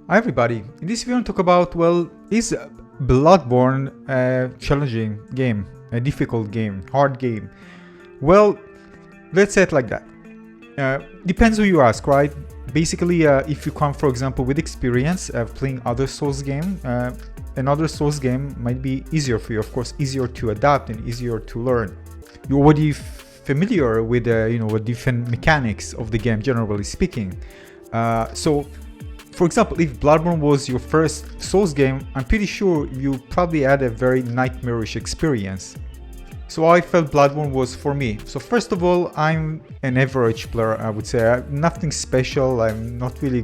Hi everybody, in this video I want to talk about, well, is Bloodborne a challenging game, a difficult game, hard game? Well, let's say it like that. Depends who you ask, right? Basically, if you come, for example, with experience of playing other Souls game, another Souls game might be easier for you, of course, easier to adapt and easier to learn. You're already familiar with, with different mechanics of the game, generally speaking. For example, if Bloodborne was your first Souls game, I'm pretty sure you probably had a very nightmarish experience. So I felt Bloodborne was for me. So first of all, I'm an average player, I would say. Nothing special, I'm not really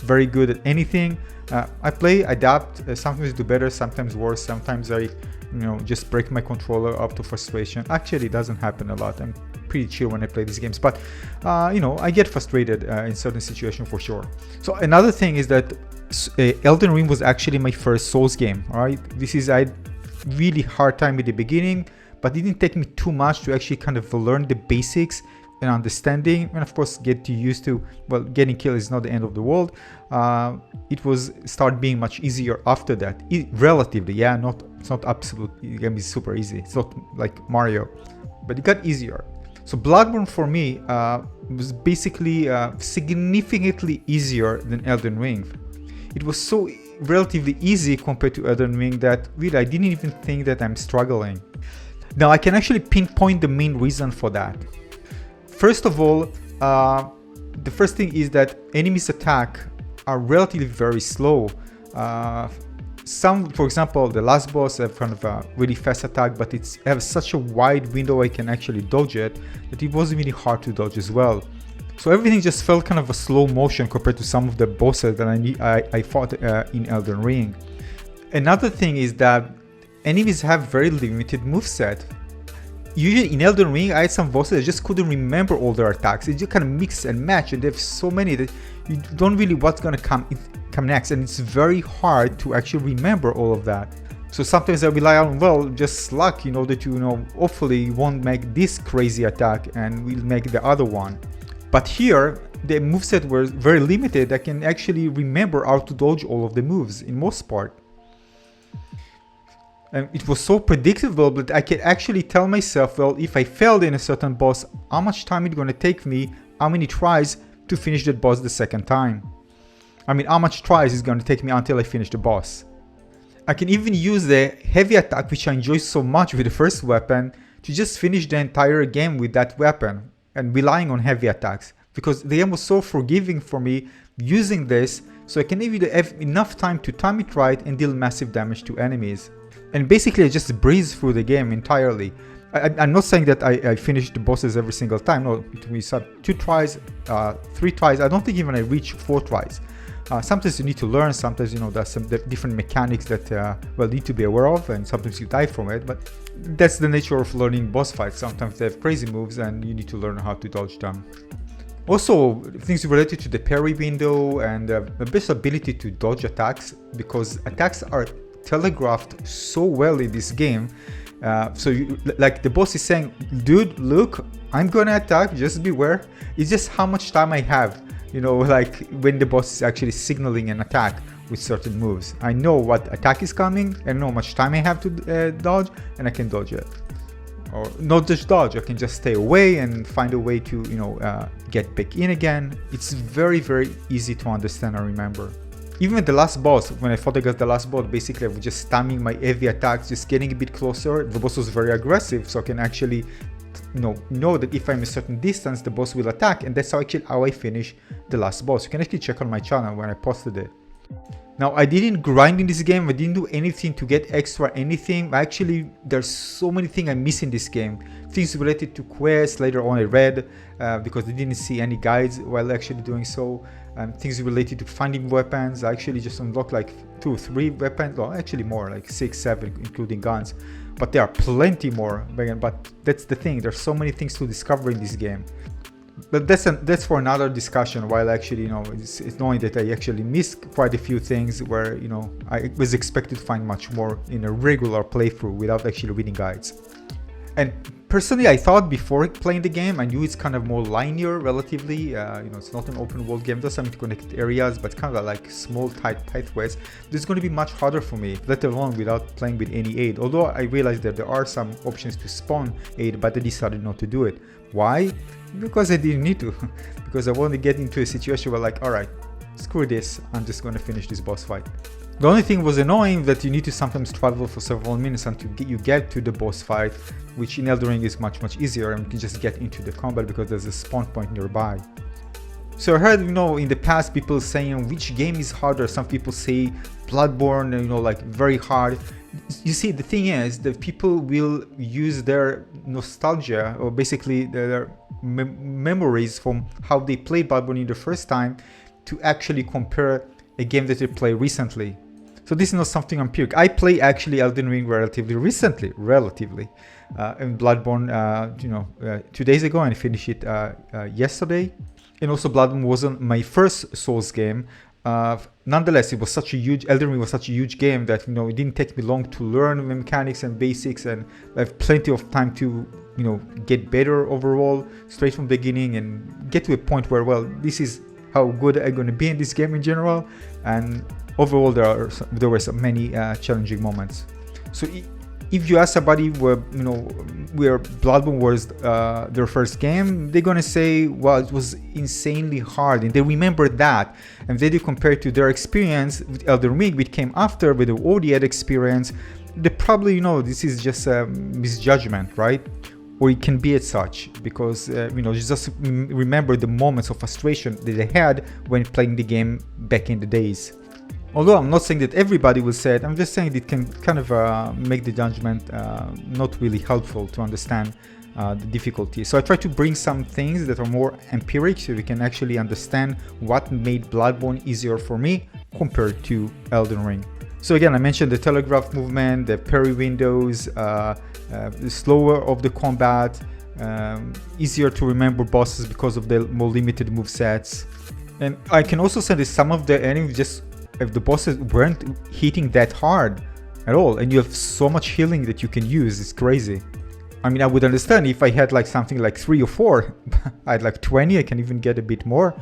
very good at anything. I play, adapt, sometimes do better, sometimes worse, sometimes I just break my controller up to frustration. Actually, it doesn't happen a lot. I'm pretty chill when I play these games, but I get frustrated in certain situations for sure. So another thing is that Elden Ring was actually my first Souls game. All right, I had really hard time at the beginning, but it didn't take me too much to actually kind of learn the basics and understanding, and of course get used to, well, getting killed is not the end of the world. It was start being much easier after that, relatively. Yeah, it's not absolute. The game is super easy. It's not like Mario, but it got easier. So Bloodborne for me was basically significantly easier than Elden Ring. It was so relatively easy compared to Elden Ring that really I didn't even think that I'm struggling. Now I can actually pinpoint the main reason for that. First of all, the first thing is that enemies' attack are relatively very slow. For example, the last boss have kind of a really fast attack, but it has such a wide window I can actually dodge it that it was really hard to dodge as well. So everything just felt kind of a slow motion compared to some of the bosses that I fought in Elden Ring. Another thing is that enemies have very limited moveset. Usually in Elden Ring, I had some bosses that just couldn't remember all their attacks. It just kind of mix and match, and they have so many that you don't really what's gonna come next, and it's very hard to actually remember all of that. So sometimes I rely on, well, just luck in order to, hopefully you won't make this crazy attack and we'll make the other one. But here, the moveset were very limited. I can actually remember how to dodge all of the moves in most part. And it was so predictable that I could actually tell myself, well, if I failed in a certain boss, how much time it's going to take me, how many tries to finish that boss the second time. I mean, how much tries is going to take me until I finish the boss. I can even use the heavy attack, which I enjoy so much with the first weapon, to just finish the entire game with that weapon and relying on heavy attacks. Because the game was so forgiving for me using this, so I can even have enough time to time it right and deal massive damage to enemies. And basically I just breeze through the game entirely. I'm not saying that I finished the bosses every single time. No, we saw 2 tries, 3 tries. I don't think even I reached 4 tries. Sometimes you need to learn, sometimes there's some different mechanics that need to be aware of, and sometimes you die from it, but that's the nature of learning boss fights. Sometimes they have crazy moves and you need to learn how to dodge them. Also, things related to the parry window and the best ability to dodge attacks, because attacks are telegraphed so well in this game. Like the boss is saying, dude, look, I'm gonna attack, just beware. It's just how much time I have, like when the boss is actually signaling an attack with certain moves. I know what attack is coming, I know how much time I have to dodge, and I can dodge it. Or not just dodge, I can just stay away and find a way to get back in again. It's very, very easy to understand and remember. Even with the last boss, when I fought against the last boss, basically I was just spamming my heavy attacks, just getting a bit closer. The boss was very aggressive, so I can actually know that if I'm a certain distance, the boss will attack, and that's how I finish the last boss. You can actually check on my channel when I posted it. Now, I didn't grind in this game, I didn't do anything to get extra anything. Actually, there's so many things I miss in this game. Things related to quests, later on I read, because I didn't see any guides while actually doing so. Things related to finding weapons. I actually just unlocked like 2 or 3 weapons, or actually more, like 6, 7, including guns. But there are plenty more, but that's the thing, there's so many things to discover in this game. But that's for another discussion, while actually, it's knowing that I actually missed quite a few things where, I was expected to find much more in a regular playthrough without actually reading guides. And personally, I thought before playing the game, I knew it's kind of more linear relatively. You know, it's not an open world game. There's some connected areas, but kind of like small tight pathways. This is going to be much harder for me, let alone without playing with any aid. Although I realized that there are some options to spawn aid, but I decided not to do it. Why? Because I didn't need to. Because I want to get into a situation where like, all right, screw this, I'm just going to finish this boss fight. The only thing was annoying that you need to sometimes travel for several minutes until you get to the boss fight, which in Elden Ring is much easier, and you can just get into the combat because there's a spawn point nearby. So I heard, you know, in the past people saying which game is harder. Some people say Bloodborne, you know, like very hard. You see, the thing is that people will use their nostalgia, or basically their memories from how they played Bloodborne in the first time, to actually compare a game that they played recently. So this is not something empiric. I play actually Elden Ring relatively recently, and Bloodborne, 2 days ago, and I finished it yesterday. And also Bloodborne wasn't my first Souls game. Nonetheless, it was such a huge, Elden Ring was such a huge game that, you know, it didn't take me long to learn the mechanics and basics, and I have plenty of time to, you know, get better overall straight from the beginning and get to a point where, well, this is how good I'm going to be in this game in general. And overall, there were so many challenging moments. So if you ask somebody where Bloodborne was their first game, they're gonna say, well, it was insanely hard, and they remember that. And then they compare it to their experience with Elden Ring, which came after, with the already had experience. They probably, you know, this is just a misjudgment, right? Or it can be as such, because just remember the moments of frustration that they had when playing the game back in the days. Although I'm not saying that everybody will say it, I'm just saying it can kind of make the judgment not really helpful to understand the difficulty. So I try to bring some things that are more empiric, so we can actually understand what made Bloodborne easier for me compared to Elden Ring. So again, I mentioned the telegraph movement, the parry windows, the slower of the combat, easier to remember bosses because of the more limited move sets. And I can also say that some of the enemies, just if the bosses weren't hitting that hard at all, and you have so much healing that you can use, it's crazy. I mean, I would understand if I had like something like 3 or 4, I had like 20, I can even get a bit more.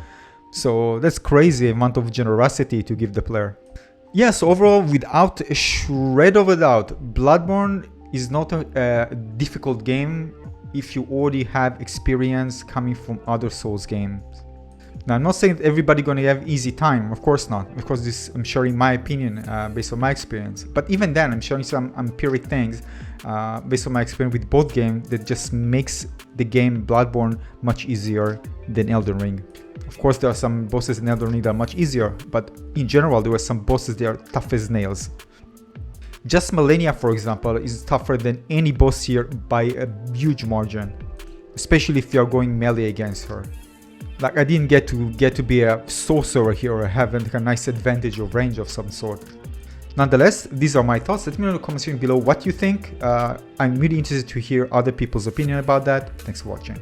So that's crazy amount of generosity to give the player. Yeah, so overall, without a shred of a doubt, Bloodborne is not a difficult game if you already have experience coming from other Souls games. Now, I'm not saying that everybody gonna have easy time, of course not, because this, I'm sharing my opinion based on my experience. But even then, I'm showing some empiric things based on my experience with both games that just makes the game Bloodborne much easier than Elden Ring. Of course, there are some bosses in Elden Ring that are much easier, but in general, there were some bosses that are tough as nails. Just Malenia, for example, is tougher than any boss here by a huge margin, especially if you are going melee against her. Like, I didn't get to be a sorcerer here or have a nice advantage of range of some sort. Nonetheless, these are my thoughts. Let me know in the comments section below what you think. I'm really interested to hear other people's opinion about that. Thanks for watching.